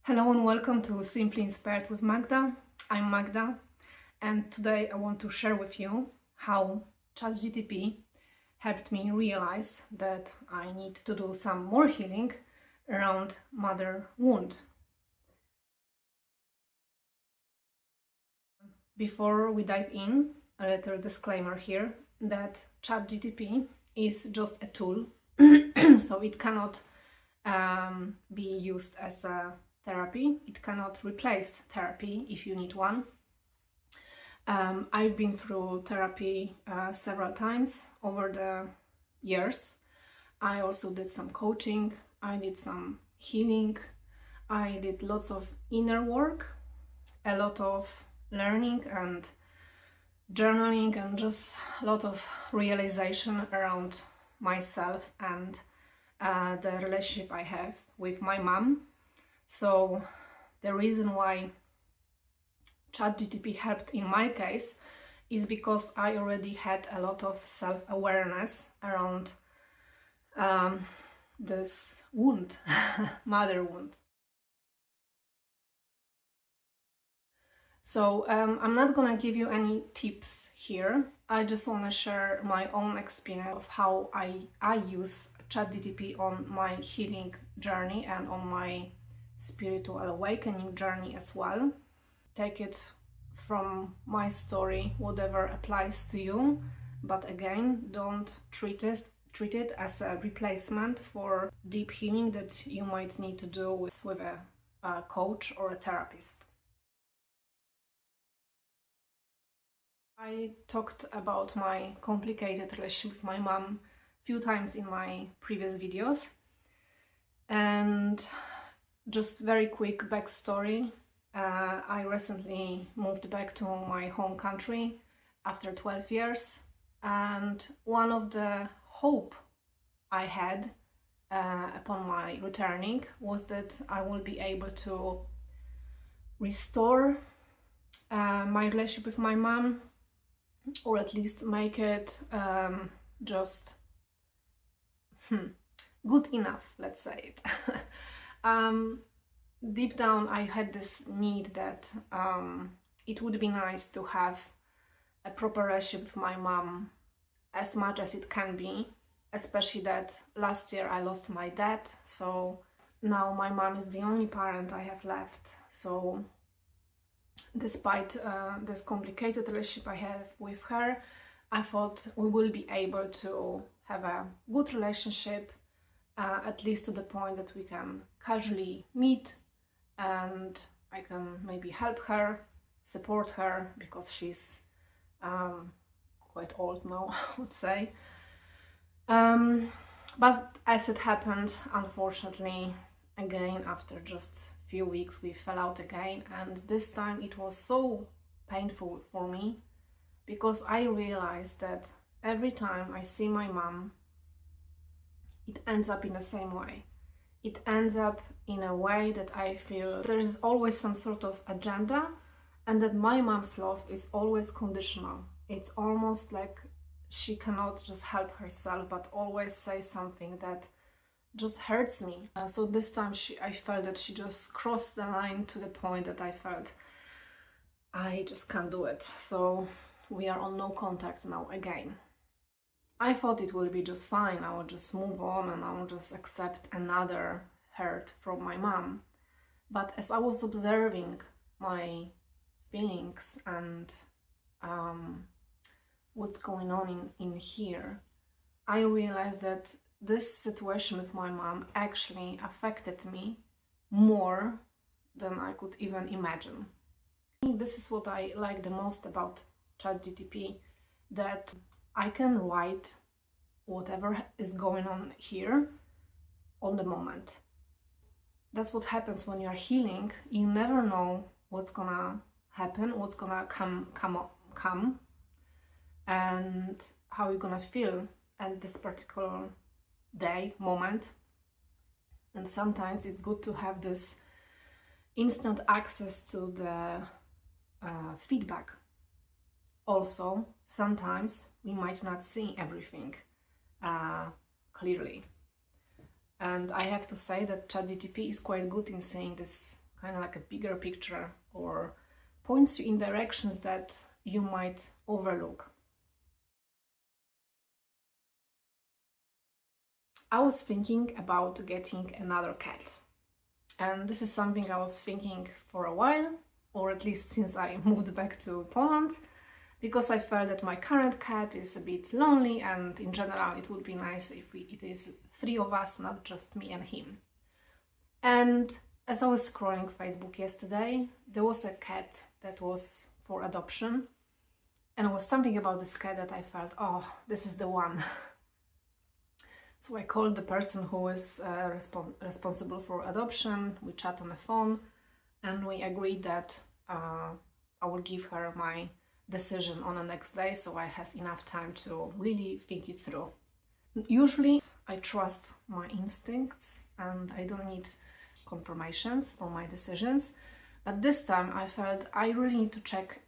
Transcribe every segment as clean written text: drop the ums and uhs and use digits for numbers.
Hello and welcome to Simply Inspired with Magda. I'm Magda, and today I want to share with you how ChatGPT helped me realize that I need to do some more healing around mother wound. Before we dive in, a little disclaimer here that ChatGPT is just a tool, so it cannot be used as a therapy. It cannot replace therapy if you need one. I've been through therapy several times over the years. I also did some coaching, I did some healing, I did lots of inner work, a lot of learning and journaling, and just a lot of realization around myself and the relationship I have with my mom. So the reason why ChatGPT helped in my case is because I already had a lot of self-awareness around this wound, mother wound. So I'm not gonna give you any tips here. I just want to share my own experience of how I use ChatGPT on my healing journey and on my spiritual awakening journey as well. Take it from my story, whatever applies to you, but again, don't treat it as a replacement for deep healing that you might need to do with a coach or a therapist. I talked about my complicated relationship with my mom a few times in my previous videos, and just very quick backstory. I recently moved back to my home country after 12 years, and one of the hope I had upon my returning was that I will be able to restore my relationship with my mom, or at least make it just good enough, let's say it. Deep down, I had this need that it would be nice to have a proper relationship with my mom as much as it can be, especially that last year I lost my dad, so now my mom is the only parent I have left. So despite this complicated relationship I have with her, I thought we will be able to have a good relationship, at least to the point that we can casually meet and I can maybe help her, support her, because she's quite old now, I would say. But as it happened, unfortunately, again, after just a few weeks, we fell out again, and this time it was so painful for me because I realized that every time I see my mom, it ends up in the same way. It ends up in a way that I feel there's always some sort of agenda, and that my mom's love is always conditional. It's almost like she cannot just help herself, but always say something that just hurts me. So this time I felt that she just crossed the line to the point that I felt I just can't do it. So we are on no contact now again. I thought it will be just fine. I will just move on and I will just accept another hurt from my mom. But as I was observing my feelings and what's going on in here, I realized that this situation with my mom actually affected me more than I could even imagine. This is what I like the most about ChatGPT, that I can write whatever is going on here on the moment. That's what happens when you're healing. You never know what's gonna happen, what's gonna come, and how you're gonna feel at this particular day, moment. And sometimes it's good to have this instant access to the feedback. Also, sometimes we might not see everything clearly. And I have to say that ChatGPT is quite good in seeing this kind of like a bigger picture or points you in directions that you might overlook. I was thinking about getting another cat. And this is something I was thinking for a while, or at least since I moved back to Poland, because I felt that my current cat is a bit lonely, and in general it would be nice if it is 3 of us, not just me and him. And as I was scrolling Facebook yesterday, there was a cat that was for adoption, and it was something about this cat that I felt, oh, this is the one. So I called the person who is responsible for adoption. We chat on the phone, and we agreed that I will give her my decision on the next day, so I have enough time to really think it through. Usually I trust my instincts and I don't need confirmations for my decisions, but this time I felt I really need to check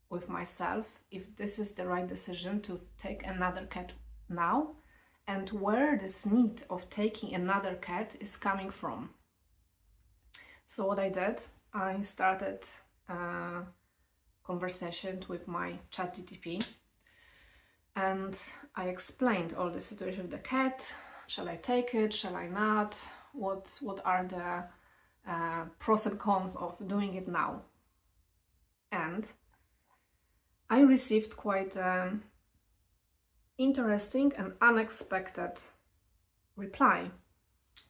with myself if this is the right decision to take another cat now, and where this need of taking another cat is coming from. So what I did, I started a conversation with my ChatGPT, and I explained all the situation with the cat. Shall I take it? Shall I not? What are the pros and cons of doing it now? And I received quite interesting and unexpected reply,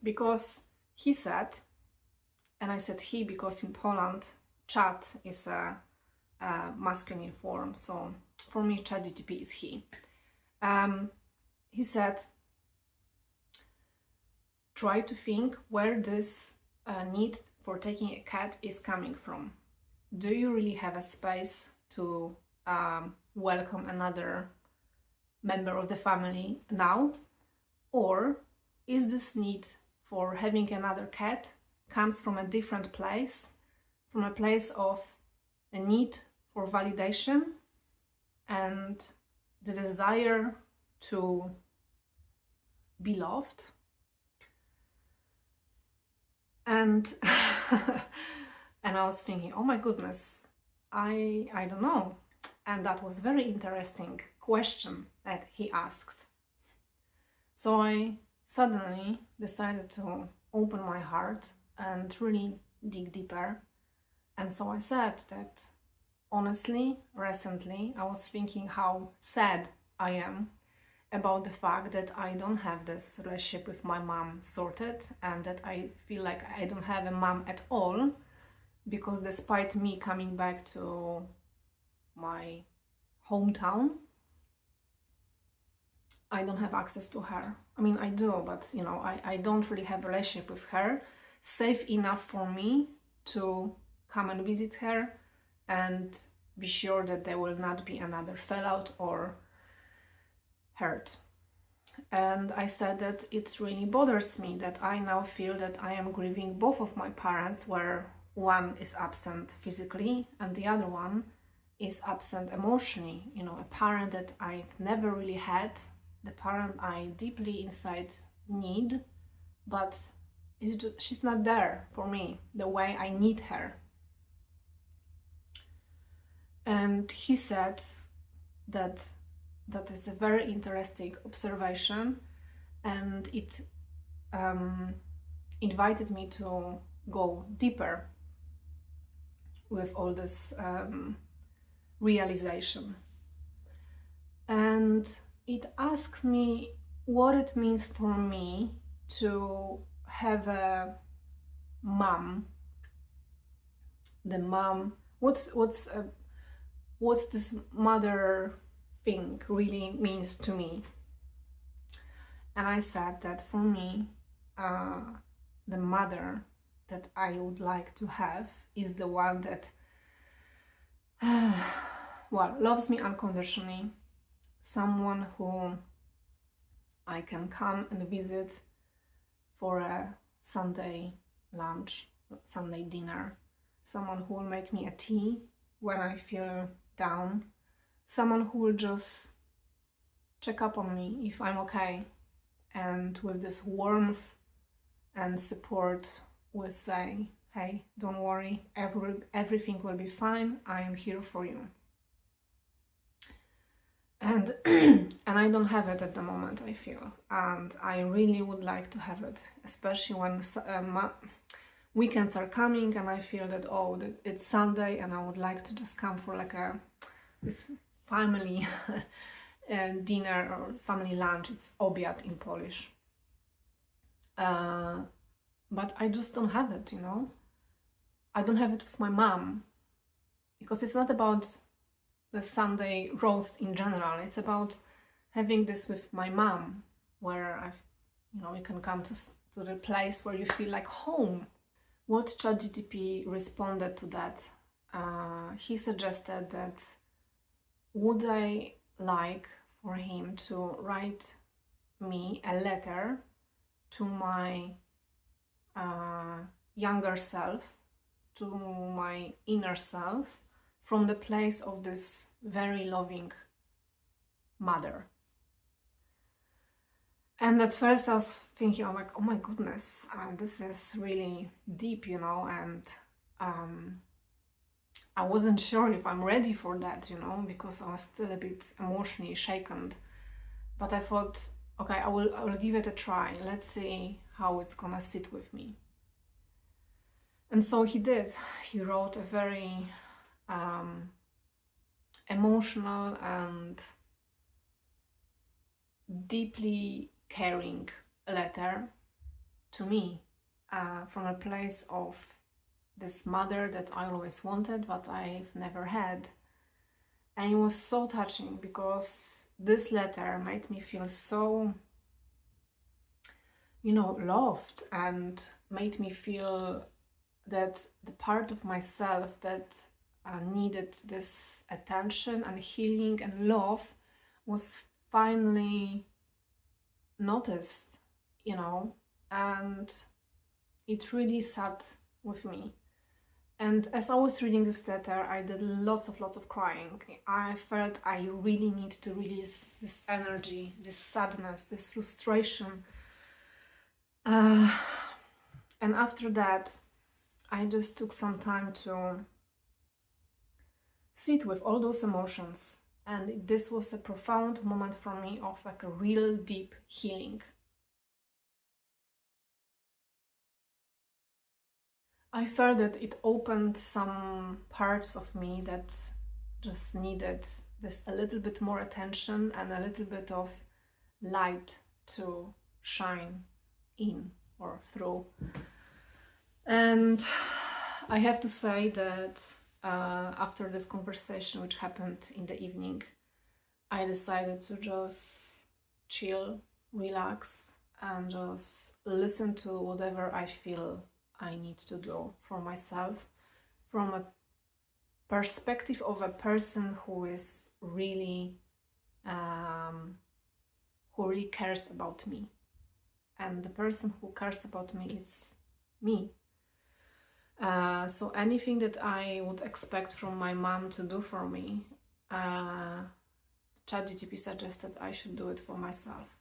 because he said, and I said he because in Poland chat is a masculine form, so for me ChatGPT is he. He said, try to think where this need for taking a cat is coming from. Do you really have a space to welcome another member of the family now, or is this need for having another cat comes from a different place, from a place of a need for validation and the desire to be loved? And and I was thinking, oh my goodness, I don't know. And that was very interesting question that he asked. So I suddenly decided to open my heart and really dig deeper. And so I said that honestly, recently, I was thinking how sad I am about the fact that I don't have this relationship with my mom sorted, and that I feel like I don't have a mom at all, because despite me coming back to my hometown, I don't have access to her. I mean, I do, but you know, I don't really have a relationship with her safe enough for me to come and visit her and be sure that there will not be another fallout or hurt. And I said that it really bothers me that I now feel that I am grieving both of my parents, where one is absent physically and the other one is absent emotionally. You know, a parent that I've never really had, the parent I deeply inside need, but she's not there for me the way I need her. And he said that is a very interesting observation, and it invited me to go deeper with all this realization. And it asked me what it means for me to have a mom. The mom, what's this mother thing really means to me. And I said that for me, the mother that I would like to have is the one that loves me unconditionally, someone who I can come and visit for a Sunday lunch, Sunday dinner, someone who will make me a tea when I feel down, someone who will just check up on me if I'm okay, and with this warmth and support will say, hey, don't worry, everything will be fine, I am here for you. And and I don't have it at the moment, I feel, and I really would like to have it, especially when weekends are coming and I feel that, oh, that it's Sunday and I would like to just come for like this family dinner or family lunch. It's obiad in Polish. But I just don't have it, you know. I don't have it with my mom, because it's not about the Sunday roast in general. It's about having this with my mom, where you can come to the place where you feel like home. What ChatGPT responded to that? He suggested that would I like for him to write me a letter to my younger self, to my inner self, from the place of this very loving mother. And at first I was thinking, I'm like, oh my goodness, this is really deep, you know, and I wasn't sure if I'm ready for that, you know, because I was still a bit emotionally shaken. But I thought, okay, I will give it a try. Let's see how it's gonna sit with me. And so he did. He wrote a very emotional and deeply caring letter to me, from a place of this mother that I always wanted, but I've never had. And it was so touching, because this letter made me feel so, loved, and made me feel that the part of myself that needed this attention and healing and love was finally noticed, and it really sat with me. And as I was reading this letter, I did lots of crying. I felt I really need to release this energy, this sadness, this frustration. And after that, I just took some time to sit with all those emotions. And this was a profound moment for me of like a real deep healing. I felt that it opened some parts of me that just needed this a little bit more attention and a little bit of light to shine in or through. And I have to say that after this conversation, which happened in the evening, I decided to just chill, relax, and just listen to whatever I feel I need to do for myself, from a perspective of a person who is really, who really cares about me. And the person who cares about me is me. So anything that I would expect from my mom to do for me, ChatGPT suggested I should do it for myself.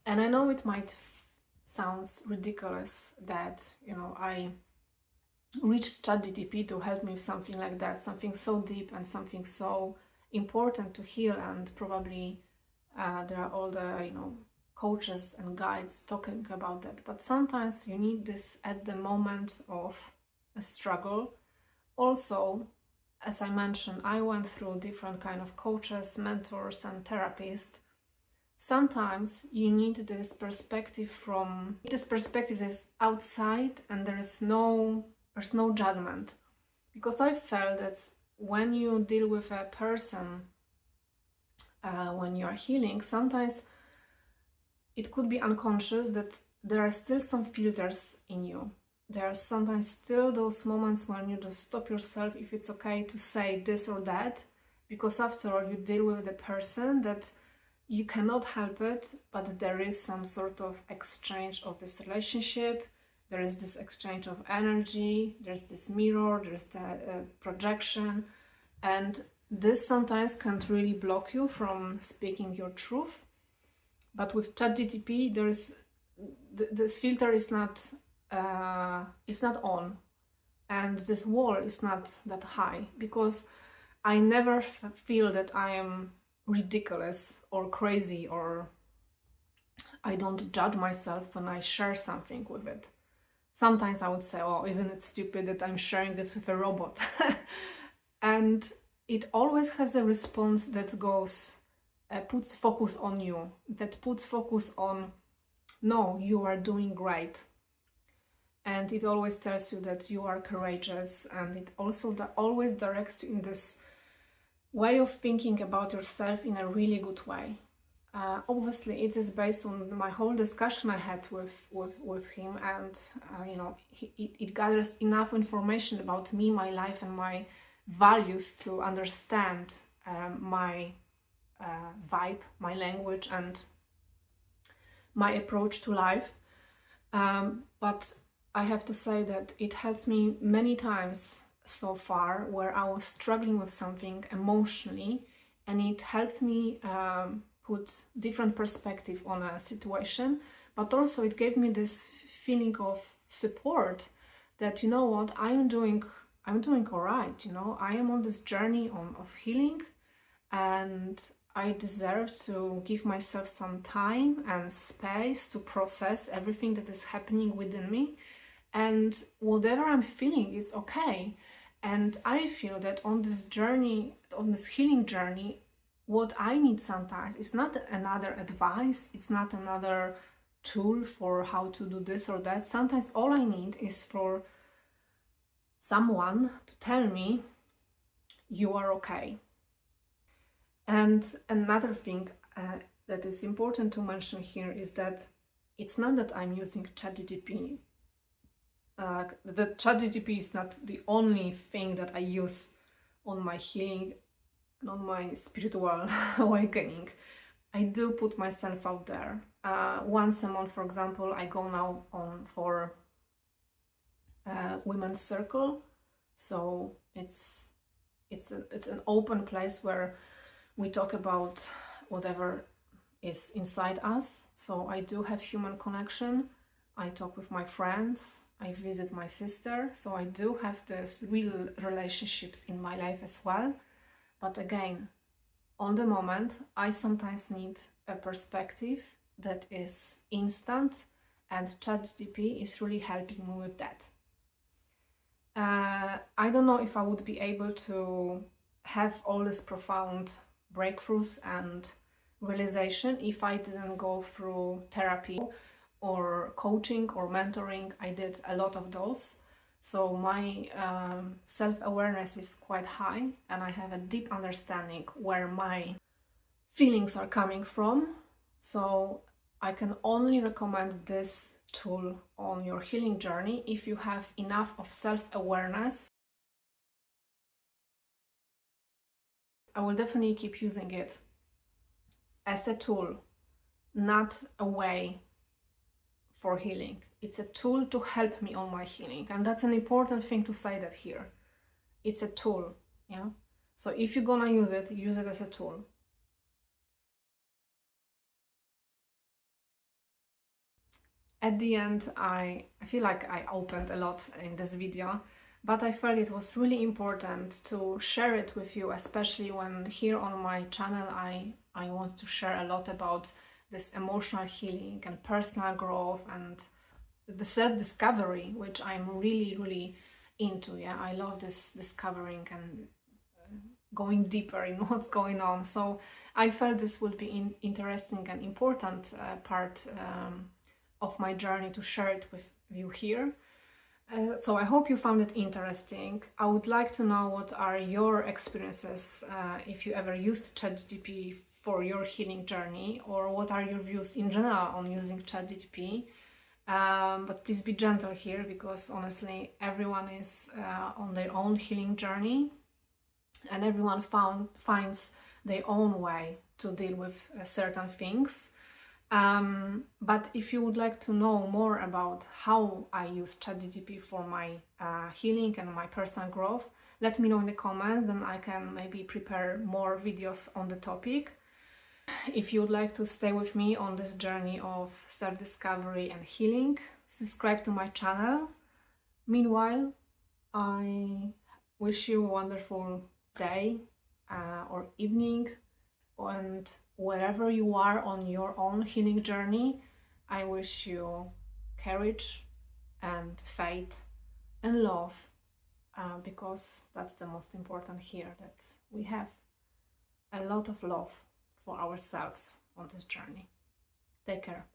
And I know it might sounds ridiculous that I reached ChatGPT to help me with something like that, something so deep and something so important to heal, and probably there are all the coaches and guides talking about that, but sometimes you need this at the moment of a struggle. Also, as I mentioned, I went through different kind of coaches, mentors, and therapists. Sometimes you need this perspective that's outside, and there's no judgment. Because I felt that when you deal with a person, when you're healing, sometimes it could be unconscious that there are still some filters in you. There are sometimes still those moments when you just stop yourself if it's okay to say this or that, because after all you deal with the person that you cannot help it, but there is some sort of exchange of this relationship, there is this exchange of energy, there's this mirror, there's the projection, and this sometimes can really block you from speaking your truth. But with ChatGPT, this filter is not on. and this wall is not that high, because I never feel that I am ridiculous or crazy, or I don't judge myself when I share something with it. Sometimes I would say, oh, isn't it stupid that I'm sharing this with a robot? And it always has a response that goes, puts focus on you, that puts focus on, no, you are doing great. And it always tells you that you are courageous, and it also always directs you in this way of thinking about yourself in a really good way. Obviously, it is based on my whole discussion I had with him, and it gathers enough information about me, my life, and my values to understand my vibe, my language, and my approach to life. But I have to say that it helped me many times so far where I was struggling with something emotionally, and it helped me put different perspective on a situation, but also it gave me this feeling of support that, you know what, I'm doing all right, I am on this journey of healing, and I deserve to give myself some time and space to process everything that is happening within me, and whatever I'm feeling, it's okay. And I feel that on this journey, on this healing journey, what I need sometimes is not another advice, it's not another tool for how to do this or that. Sometimes all I need is for someone to tell me, you are okay. And another thing that is important to mention here is that it's not that I'm using ChatGPT. The ChatGPT is not the only thing that I use on my healing and on my spiritual awakening. I do put myself out there. Once a month, for example, I go now on for women's circle. So it's an open place where we talk about whatever is inside us. So I do have human connection. I talk with my friends. I visit my sister. So I do have these real relationships in my life as well. But again, on the moment, I sometimes need a perspective that is instant, and ChatGPT is really helping me with that. I don't know if I would be able to have all these profound breakthroughs and realization if I didn't go through therapy or coaching or mentoring. I did a lot of those. So my self-awareness is quite high, and I have a deep understanding where my feelings are coming from. So I can only recommend this tool on your healing journey if you have enough of self-awareness. I will definitely keep using it as a tool, not a way for healing. It's a tool to help me on my healing, and that's an important thing to say that here. It's a tool, yeah? So if you're gonna use it as a tool. At the end, I feel like I opened a lot in this video, but I felt it was really important to share it with you, especially when here on my channel I want to share a lot about this emotional healing and personal growth and the self-discovery, which I'm really, really into. Yeah, I love this discovering and going deeper in what's going on. So I felt this would be interesting and important part of my journey to share it with you here. So I hope you found it interesting. I would like to know what are your experiences, if you ever used ChatGPT for your healing journey, or what are your views in general on using ChatGPT. But please be gentle here, because honestly everyone is on their own healing journey, and everyone finds their own way to deal with certain things. But if you would like to know more about how I use ChatGPT for my healing and my personal growth, let me know in the comments, then I can maybe prepare more videos on the topic. If you would like to stay with me on this journey of self-discovery and healing, subscribe to my channel. Meanwhile, I wish you a wonderful day or evening, and wherever you are on your own healing journey, I wish you courage and faith and love, because that's the most important here, that we have a lot of love for ourselves on this journey. Take care.